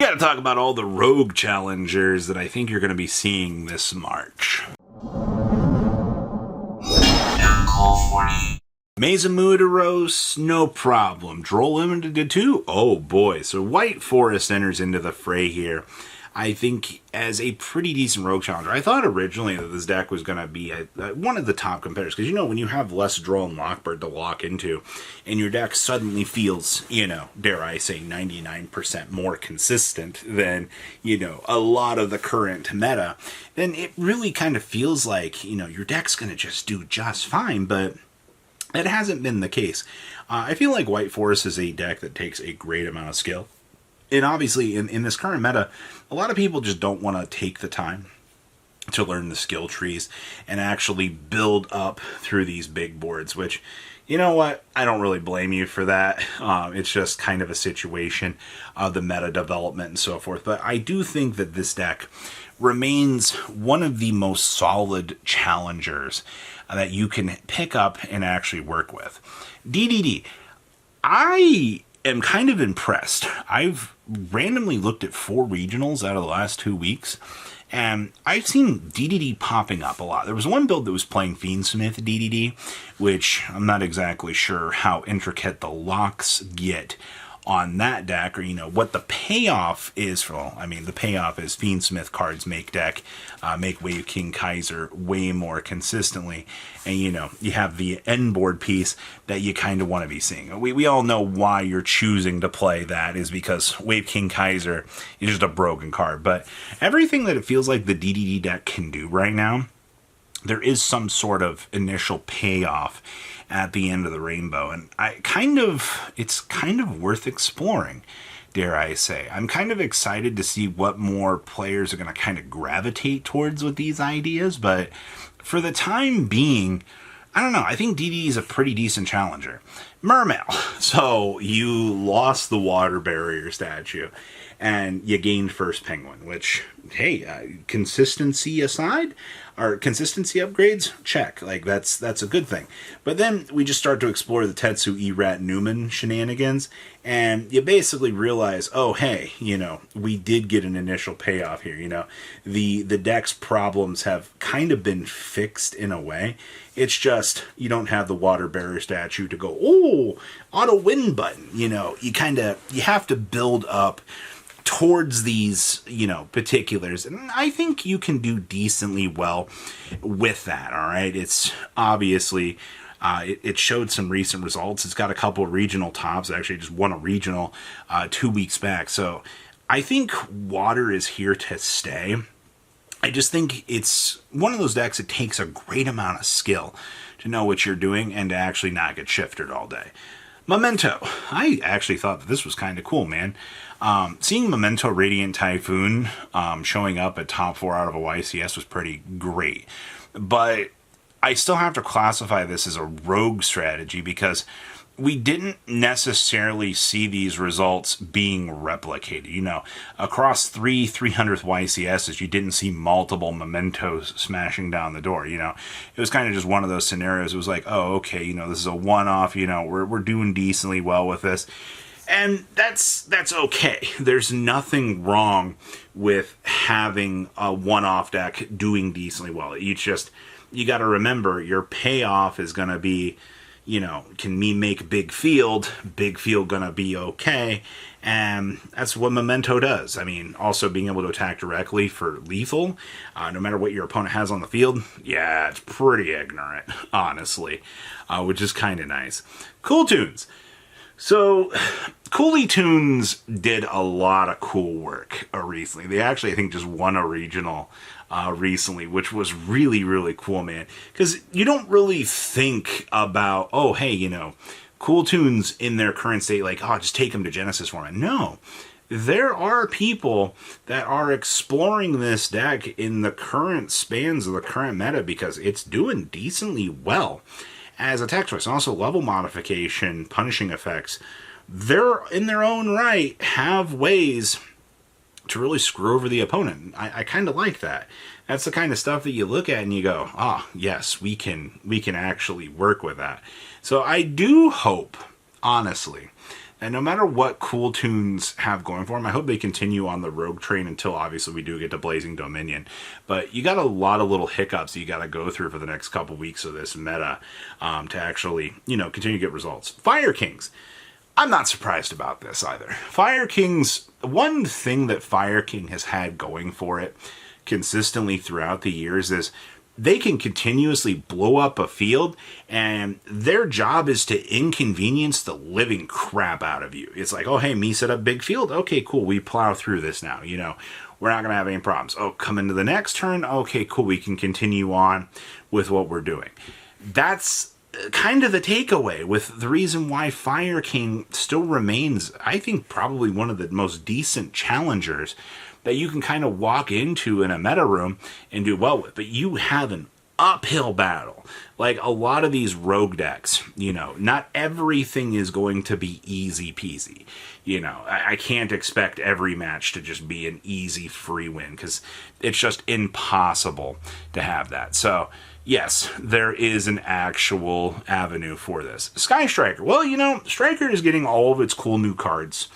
Got to talk about all the rogue challengers that I think you're going to be seeing this March. Mazamudaros, no problem. Droll Limited 2, oh boy. So White Forest enters into the fray here. I think as a pretty decent rogue challenger. I thought originally that this deck was going to be one of the top competitors. Because, you know, when you have less Droll and Lockbird to lock into, and your deck suddenly feels, you know, dare I say, 99% more consistent than, you know, a lot of the current meta, then it really kind of feels like, you know, your deck's going to just do just fine. But it hasn't been the case. I feel like White Forest is a deck that takes a great amount of skill. And obviously, in this current meta, a lot of people just don't want to take the time to learn the skill trees and actually build up through these big boards, which, you know what, I don't really blame you for that. It's just kind of a situation of the meta development and so forth. But I do think that this deck remains one of the most solid challengers that you can pick up and actually work with. DDD, I am kind of impressed. I've randomly looked at 4 regionals out of the last 2 weeks, and I've seen DDD popping up a lot. There was one build that was playing Fiendsmith DDD, which I'm not exactly sure how intricate the locks get on that deck, or, you know, what the payoff is for. Well, I mean, the payoff is Fiendsmith cards make deck, make Wave King Kaiser way more consistently, and, you know, you have the end board piece that you kind of want to be seeing. We all know why you're choosing to play that is because Wave King Kaiser is just a broken card, but everything that it feels like the DDD deck can do right now, there is some sort of initial payoff at the end of the rainbow, and it's kind of worth exploring, dare I say. I'm kind of excited to see what more players are going to kind of gravitate towards with these ideas, but for the time being, I don't know, I think DD is a pretty decent challenger. Mermail, so you lost the water barrier statue, and you gained first penguin, which, hey, consistency aside, or consistency upgrades, check. Like, that's a good thing. But then we just start to explore the Tetsu Erat Newman shenanigans, and you basically realize, oh, hey, you know, we did get an initial payoff here. You know, the deck's problems have kind of been fixed in a way. It's just you don't have the water barrier statue to go, oh, auto win button. You know, you have to build up towards these, you know, particulars, and I think you can do decently well with that. All right, it's obviously it showed some recent results. It's got a couple of regional tops. It actually just won a regional 2 weeks back. So I think water is here to stay. I just think it's one of those decks that takes a great amount of skill to know what you're doing and to actually not get shifted all day. Momento. I actually thought that this was kind of cool, man. Seeing Momento Radiant Typhoon showing up at top 4 out of a YCS was pretty great. But I still have to classify this as a rogue strategy because we didn't necessarily see these results being replicated. You know, across 300th YCSs, you didn't see multiple Mementos smashing down the door. You know, it was kind of just one of those scenarios. It was like, oh, okay, you know, this is a one-off. You know, we're doing decently well with this. And that's okay. There's nothing wrong with having a one-off deck doing decently well. You got to remember your payoff is going to be, you know, can me make big field gonna be okay, and that's what Momento does. I mean, also being able to attack directly for lethal, no matter what your opponent has on the field, yeah, it's pretty ignorant, honestly, which is kind of nice. Cool Tunes. So, Cooley Tunes did a lot of cool work recently. They actually, I think, just won a regional recently, which was really, really cool, man. Because you don't really think about, oh, hey, you know, Cool Tunes in their current state, like, oh, just take them to Genesis format. No. There are people that are exploring this deck in the current spans of the current meta because it's doing decently well as a tech choice. And also level modification, punishing effects, they're in their own right have ways to really screw over the opponent. I kind of like that. That's the kind of stuff that you look at and you go, ah, yes, we can actually work with that. So I do hope, honestly, And no matter what cool tunes have going for them, I hope they continue on the rogue train until obviously we do get to Blazing Dominion. But you got a lot of little hiccups you got to go through for the next couple weeks of this meta to actually, continue to get results. Fire Kings. I'm not surprised about this either. Fire Kings, one thing that Fire King has had going for it consistently throughout the years is they can continuously blow up a field, and their job is to inconvenience the living crap out of you. It's like, oh, hey, me set up big field. Okay, cool. We plow through this now. We're not going to have any problems. Oh, come into the next turn. Okay, cool. We can continue on with what we're doing. That's kind of the takeaway with the reason why Fire King still remains, I think, probably one of the most decent challengers that you can kind of walk into in a meta room and do well with. But you have an uphill battle. Like a lot of these rogue decks, not everything is going to be easy peasy. I can't expect every match to just be an easy free win because it's just impossible to have that. So yes, there is an actual avenue for this. Sky Striker. Well, Striker is getting all of its cool new cards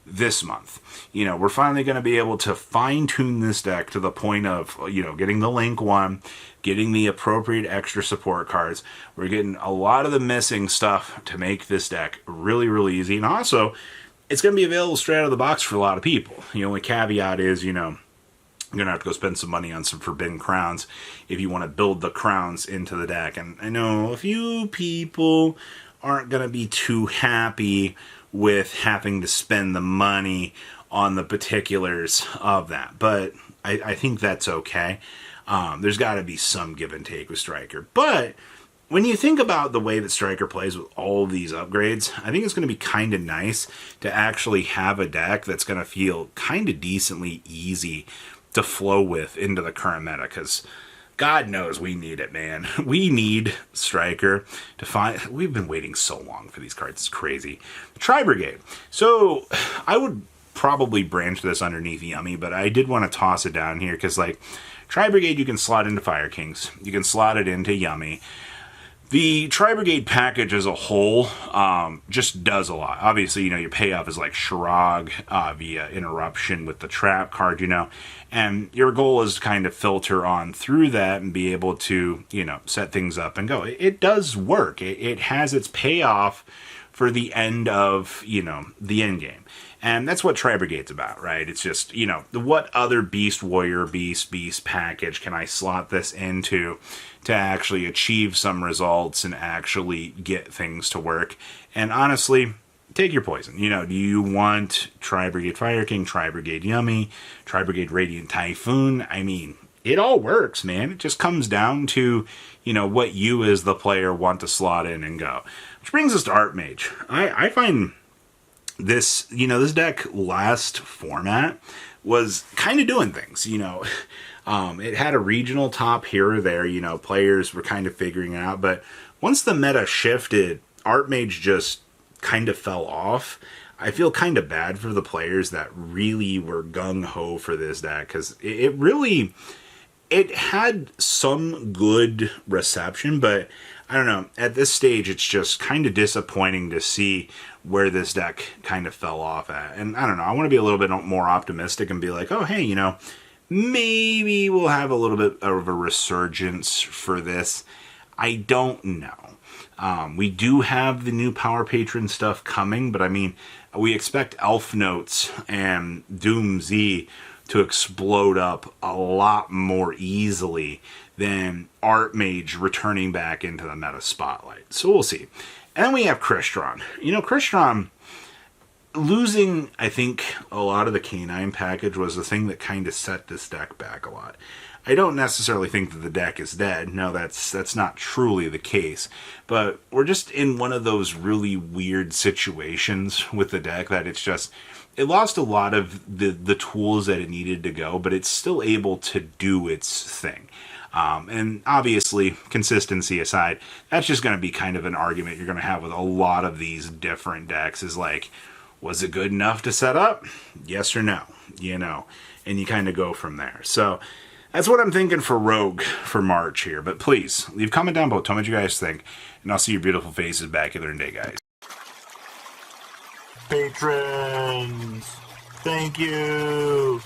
this month. We're finally going to be able to fine-tune this deck to the point of, getting the Link one, getting the appropriate extra support cards. We're getting a lot of the missing stuff to make this deck really, really easy. And also, it's going to be available straight out of the box for a lot of people. The only caveat is, you're going to have to go spend some money on some Forbidden Crowns if you want to build the crowns into the deck. And I know a few people aren't going to be too happy with having to spend the money on the particulars of that. But I think that's okay. There's got to be some give and take with Striker. But when you think about the way that Striker plays with all of these upgrades, I think it's going to be kind of nice to actually have a deck that's going to feel kind of decently easy to flow with into the current meta, because God knows we need it, man. We need Striker to find... We've been waiting so long for these cards. It's crazy. Brigade. So I would probably branch this underneath Yummy, but I did want to toss it down here because, Brigade you can slot into Fire Kings. You can slot it into Yummy. The Brigade package as a whole just does a lot. Obviously, your payoff is like Shirag via Interruption with the Trap card, and your goal is to kind of filter on through that and be able to, set things up and go. It does work. It has its payoff for the end of, the end game. And that's what Brigade's about, right? It's just, what other Beast Warrior, Beast package can I slot this into to actually achieve some results and actually get things to work? And honestly, take your poison. Do you want Brigade Fire King, Brigade Yummy, Brigade Radiant Typhoon? I mean, it all works, man. It just comes down to, what you as the player want to slot in and go. Which brings us to Art Mage. I find this, this deck last format was kind of doing things, it had a regional top here or there, players were kind of figuring it out, but once the meta shifted, Art Mage just kind of fell off. I feel kind of bad for the players that really were gung-ho for this deck, because it had some good reception, but I don't know, at this stage it's just kind of disappointing to see where this deck kind of fell off at. And I don't know, I want to be a little bit more optimistic and be like, oh hey, maybe we'll have a little bit of a resurgence for this. I don't know. We do have the new Power Patron stuff coming, but I mean, we expect Elf Notes and Doom Z to explode up a lot more easily than Art Mage returning back into the meta spotlight. So we'll see. And then we have Crystron. Crystron losing, I think, a lot of the Canine package was the thing that kind of set this deck back a lot. I don't necessarily think that the deck is dead. No, that's not truly the case. But we're just in one of those really weird situations with the deck that it's just... It lost a lot of the tools that it needed to go, but it's still able to do its thing. And obviously, consistency aside, that's just going to be kind of an argument you're going to have with a lot of these different decks is like, was it good enough to set up? Yes or no? And you kind of go from there. So that's what I'm thinking for Rogue for March here. But please, leave a comment down below. Tell me what you guys think. And I'll see your beautiful faces back here in a day, guys. patrons. Thank you.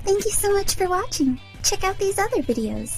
Thank you so much for watching. Check out these other videos.